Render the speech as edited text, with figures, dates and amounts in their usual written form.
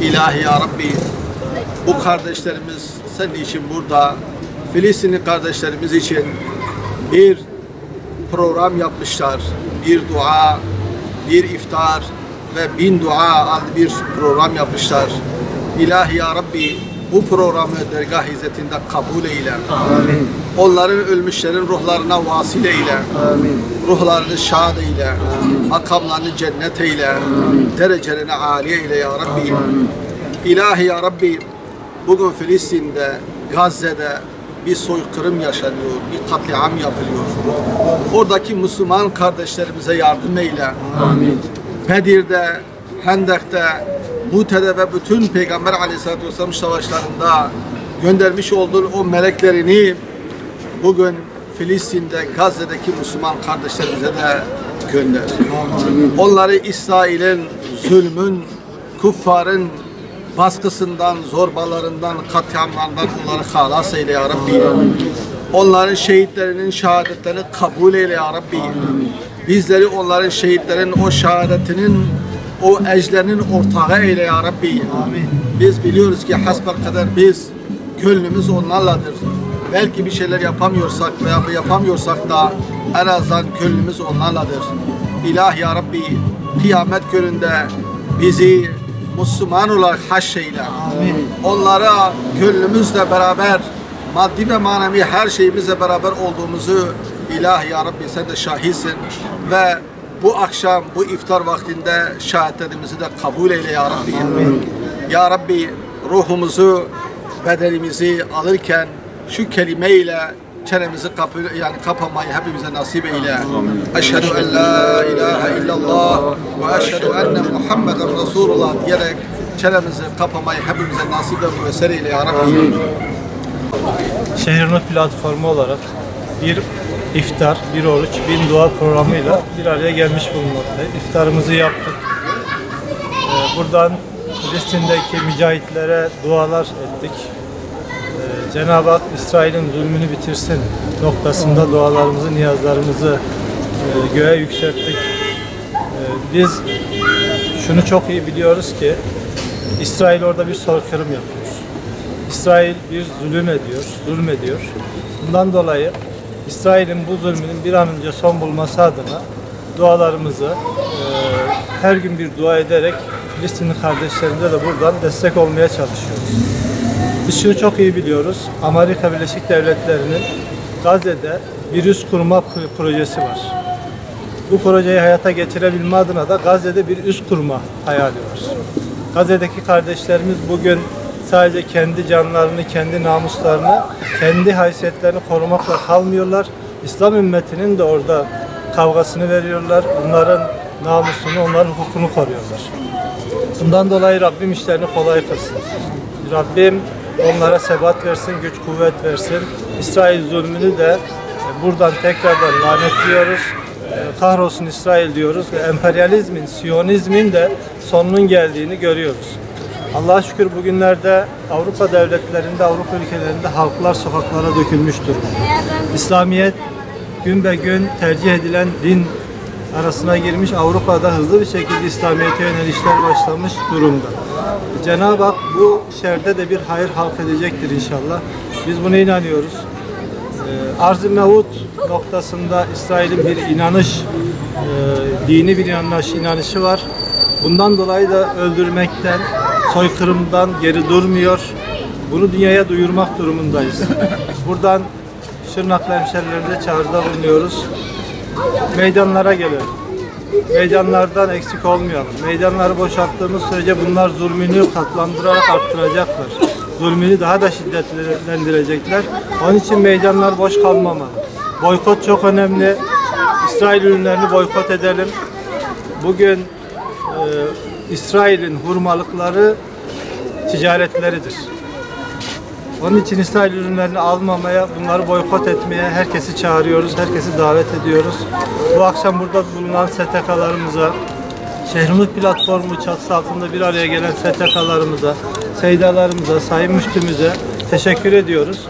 İlahi ya Rabbi, bu kardeşlerimiz senin için burada, Filistinli kardeşlerimiz için bir program yapmışlar. Bir dua, bir iftar ve 1000 dua adlı bir program yapmışlar. İlahi ya Rabbi, bu programı dergah izzetinde kabul eyle. Amin. Onların ölmüşlerin ruhlarına vasile eyle. Amin. Ruhlarını şad eyle. Makamlarını cennet eyle. Derecelerini âli eyle ya Rabbi. İlahi ya Rabbi, bugün Filistin'de, Gazze'de bir soykırım yaşanıyor, bir katliam yapılıyor. Oradaki Müslüman kardeşlerimize yardım eyle. Amin. Bedir'de, Hendek'te, Mute'de ve bütün Peygamber Aleyhisselatü Vesselam savaşlarında göndermiş olduğu o meleklerini bugün Filistin'de, Gazze'deki Müslüman kardeşlerimize de gönder. Onları İsrail'in zulmün, kuffarın baskısından, zorbalarından, katliamlarından onları halas eyle ya Rabbi. Onların şehitlerinin şehadetlerini kabul eyle ya Rabbi. Bizleri onların şehitlerin o şehadetinin, o ecrlerinin ortağı eyle ya Rabbi. Biz biliyoruz ki hasbelkader biz gönlümüz onlarladır. Belki bir şeyler yapamıyorsak veya yapamıyorsak da en azından gönlümüz onlarladır. İlahi ya Rabbi, kıyamet gününde bizi Müslüman olarak haşreyle. Onlara gönlümüzle beraber, maddi ve manevi her şeyimizle beraber olduğumuzu İlahi ya Rabbi sen de şahitsin ve bu akşam, bu iftar vaktinde şahitlerimizi de kabul eyle ya Rabbi. Ya Rabbi, ruhumuzu, bedenimizi alırken şu kelimeyle çenemizi kapamayı hepimize nasip eyle. Eşhedü en la ilahe illallah ve eşhedü enne Muhammeden Resulullah diyerek çenemizi kapamayı hepimize nasip ve müyesser eyle ya Rabbi. Şehir Nur platformu olarak bir iftar, bir oruç, 1000 dua programıyla bir araya gelmiş bulunmaktayız. İftarımızı yaptık. Buradan Filistin'deki mücahitlere dualar ettik. Cenab-ı Hak İsrail'in zulmünü bitirsin noktasında dualarımızı, niyazlarımızı göğe yükselttik. Biz şunu çok iyi biliyoruz ki İsrail orada bir soykırım yapıyor. İsrail bir zulmediyor. Bundan dolayı İsrail'in bu zulmünün bir an önce son bulması adına dualarımızı her gün bir dua ederek Filistinli kardeşlerimize de buradan destek olmaya çalışıyoruz. Biz şunu çok iyi biliyoruz. Amerika Birleşik Devletleri'nin Gazze'de bir üs kurma projesi var. Bu projeyi hayata geçirebilme adına da Gazze'de bir üs kurma hayali var. Gazze'deki kardeşlerimiz bugün sadece kendi canlarını, kendi namuslarını, kendi haysiyetlerini korumakla kalmıyorlar. İslam ümmetinin de orada kavgasını veriyorlar. Onların namusunu, onların hukukunu koruyorlar. Bundan dolayı Rabbim işlerini kolay kılsın. Rabbim onlara sebat versin, güç kuvvet versin. İsrail zulmünü de buradan tekrardan lanetliyoruz. Kahrolsun İsrail diyoruz ve emperyalizmin, Siyonizmin de sonunun geldiğini görüyoruz. Allah'a şükür bugünlerde Avrupa devletlerinde, Avrupa ülkelerinde halklar sokaklara dökülmüş durumda. İslamiyet gün be gün tercih edilen din arasına girmiş, Avrupa'da hızlı bir şekilde İslamiyet'e yönelişler başlamış durumda. Cenab-ı Hak bu şerde de bir hayır halk edecektir inşallah. Biz buna inanıyoruz. Arz-ı Mevut noktasında İsrail'in bir inanış, dini bir inanışı var. Bundan dolayı da öldürmekten, soykırımdan geri durmuyor. Bunu dünyaya duyurmak durumundayız. Buradan Şırnaklı hemşerilerimize çağrıda bulunuyoruz. Meydanlara gelelim. Meydanlardan eksik olmayalım. Meydanları boşalttığımız sürece bunlar zulmünü katlandırarak arttıracaklar. Zulmünü daha da şiddetlendirecekler. Onun için meydanlar boş kalmamalı. Boykot çok önemli. İsrail ürünlerini boykot edelim. Bugün İsrail'in hurmalıkları ticaretleridir. Onun için İsrail ürünlerini almamaya, bunları boykot etmeye herkesi çağırıyoruz, herkesi davet ediyoruz. Bu akşam burada bulunan STK'larımıza, Şehir Nur platformu çatısı altında bir araya gelen STK'larımıza, seydalarımıza, sayın müftümüze teşekkür ediyoruz.